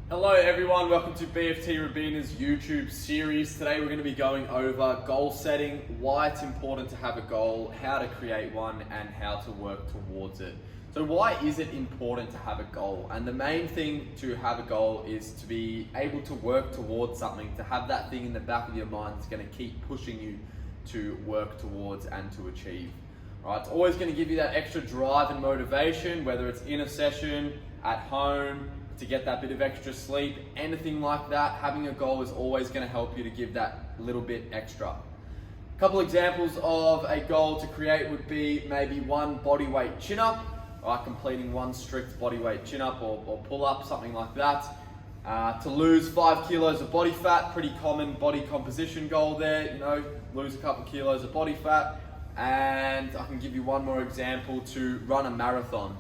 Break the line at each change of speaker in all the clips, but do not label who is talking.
Hello everyone, welcome to BFT Robina's YouTube series. Today we're going to be going over goal setting, why it's important to have a goal, how to create one, and how to work towards it. So why is it important to have a goal? And the main thing to have a goal is to be able to work towards something, to have that thing in the back of your mind that's going to keep pushing you to work towards and to achieve. Right, it's always going to give you that extra drive and motivation, whether it's in a session, at home, to get that bit of extra sleep, anything like that. Having a goal is always going to help you to give that little bit extra. A couple examples of a goal to create would be maybe one body weight chin up, completing one strict body weight chin up or pull up, something like that. To lose 5 kilos of body fat, pretty common body composition goal there, lose a couple kilos of body fat. And I can give you one more example, to run a marathon.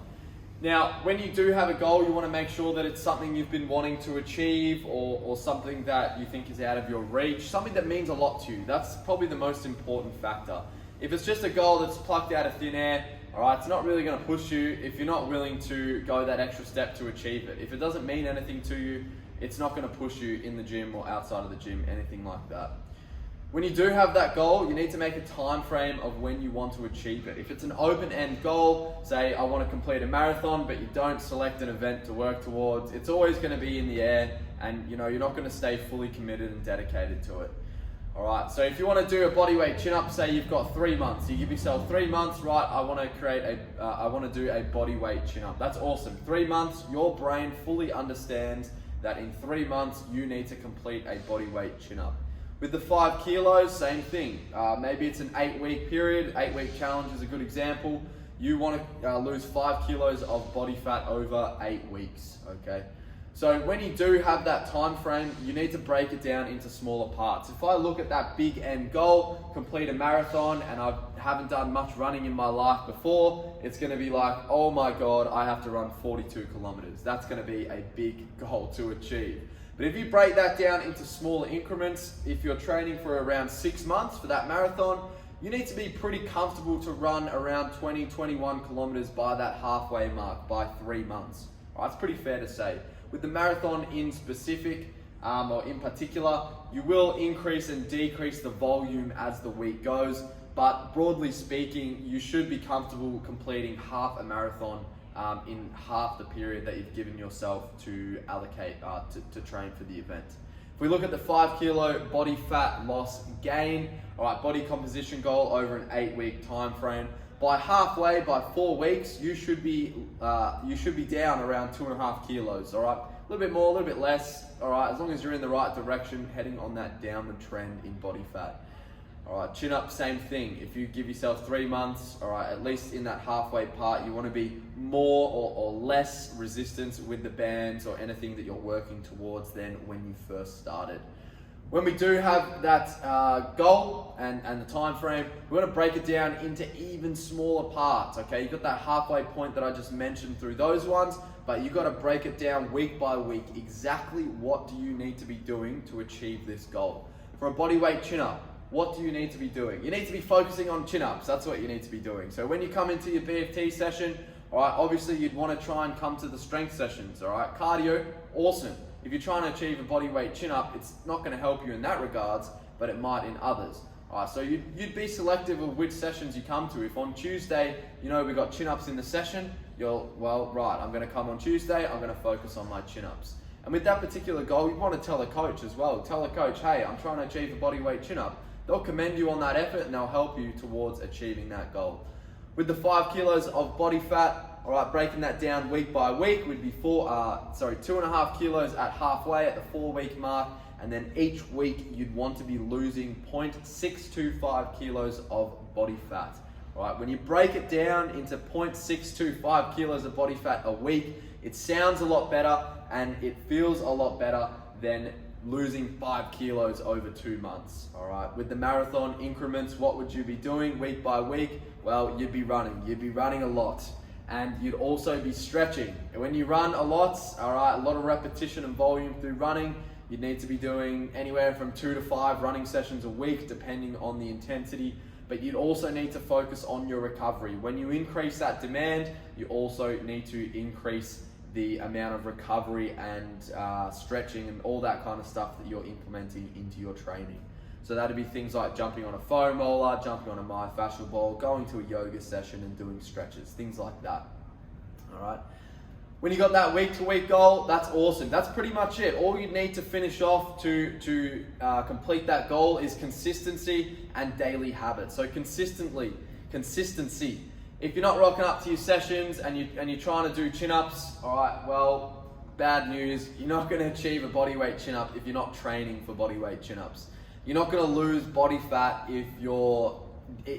Now, when you do have a goal, you want to make sure that it's something you've been wanting to achieve or something that you think is out of your reach, something that means a lot to you. That's probably the most important factor. If it's just a goal that's plucked out of thin air, it's not really going to push you if you're not willing to go that extra step to achieve it. If it doesn't mean anything to you, it's not going to push you in the gym or outside of the gym, anything like that. When you do have that goal, you need to make a time frame of when you want to achieve it. If it's an open-end goal, say I want to complete a marathon, but you don't select an event to work towards, it's always going to be in the air, and you're not going to stay fully committed and dedicated to it. Alright, so if you want to do a bodyweight chin-up, say you've got 3 months, you give yourself 3 months, right, I want to do a bodyweight chin-up. That's awesome. 3 months, your brain fully understands that in 3 months you need to complete a bodyweight chin-up. With the 5 kilos, same thing. Maybe it's an 8-week period. 8-week challenge is a good example. You want to lose 5 kilos of body fat over 8 weeks, okay? So when you do have that time frame, you need to break it down into smaller parts. If I look at that big end goal, complete a marathon, and I haven't done much running in my life before, it's going to be like, oh my God, I have to run 42 kilometers. That's going to be a big goal to achieve. But if you break that down into smaller increments, if you're training for around 6 months for that marathon, you need to be pretty comfortable to run around 20, 21 kilometers by that halfway mark by 3 months. It's pretty fair to say. With the marathon in specific, or in particular, you will increase and decrease the volume as the week goes, but broadly speaking, you should be comfortable completing half a marathon in half the period that you've given yourself to allocate to train for the event. If we look at the 5 kilo body fat loss gain, body composition goal over an 8-week time frame, by halfway, by 4 weeks, you should be down around 2.5 kilos. A little bit more, a little bit less. As long as you're in the right direction, heading on that downward trend in body fat. Chin up, same thing. If you give yourself 3 months, at least in that halfway part, you want to be more or less resistance with the bands or anything that you're working towards than when you first started. When we do have that goal and the time frame, we want to break it down into even smaller parts, okay? You've got that halfway point that I just mentioned through those ones, but you've got to break it down week by week. Exactly what do you need to be doing to achieve this goal? For a bodyweight chin-up, what do you need to be doing? You need to be focusing on chin-ups. That's what you need to be doing. So when you come into your BFT session, obviously you'd want to try and come to the strength sessions, Cardio, awesome. If you're trying to achieve a bodyweight chin-up, it's not going to help you in that regards, but it might in others. So you'd be selective of which sessions you come to. If on Tuesday, we got chin-ups in the session, I'm going to come on Tuesday, I'm going to focus on my chin-ups. And with that particular goal, you want to tell a coach as well. Tell a coach, hey, I'm trying to achieve a bodyweight chin-up. They'll commend you on that effort and they'll help you towards achieving that goal. With the 5 kilos of body fat, breaking that down week by week would be 2.5 kilos at halfway at the 4-week mark, and then each week you'd want to be losing 0.625 kilos of body fat. When you break it down into 0.625 kilos of body fat a week, it sounds a lot better and it feels a lot better than losing 5 kilos over 2 months. With the marathon increments, what would you be doing week by week? Well, you'd be running a lot, and you'd also be stretching. And when you run a lot of repetition and volume through running, you'd need to be doing anywhere from 2 to 5 running sessions a week, depending on the intensity. But you'd also need to focus on your recovery. When you increase that demand, you also need to increase the amount of recovery and stretching and all that kind of stuff that you're implementing into your training. So that'd be things like jumping on a foam roller, jumping on a myofascial ball, going to a yoga session and doing stretches, things like that. All right. When you got that week-to-week goal, that's awesome. That's pretty much it. All you need to finish off to complete that goal is consistency and daily habits. So consistency. If you're not rocking up to your sessions and you're trying to do chin-ups, all right, well, bad news. You're not going to achieve a bodyweight chin-up if you're not training for bodyweight chin-ups. You're not going to lose body fat if you're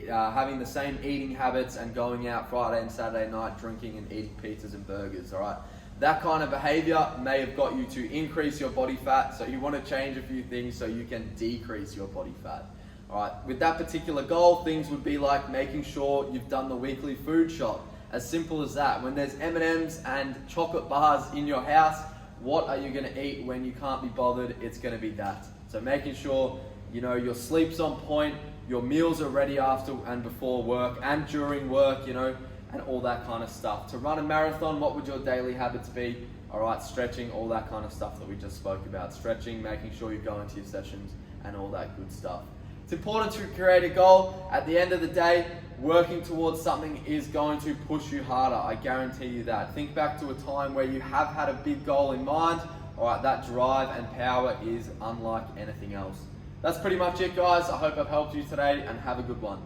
having the same eating habits and going out Friday and Saturday night drinking and eating pizzas and burgers, all right? That kind of behavior may have got you to increase your body fat, so you want to change a few things so you can decrease your body fat. All right, with that particular goal, things would be like making sure you've done the weekly food shot. As simple as that. When there's M&Ms and chocolate bars in your house, what are you going to eat when you can't be bothered? It's going to be that. So making sure, you know, your sleep's on point, your meals are ready after and before work and during work, you know, and all that kind of stuff. To run a marathon, what would your daily habits be? All right, stretching, all that kind of stuff that we just spoke about. Stretching, making sure you go into your sessions and all that good stuff. It's important to create a goal. At the end of the day, working towards something is going to push you harder. I guarantee you that. Think back to a time where you have had a big goal in mind. All right, that drive and power is unlike anything else. That's pretty much it, guys. I hope I've helped you today and have a good one.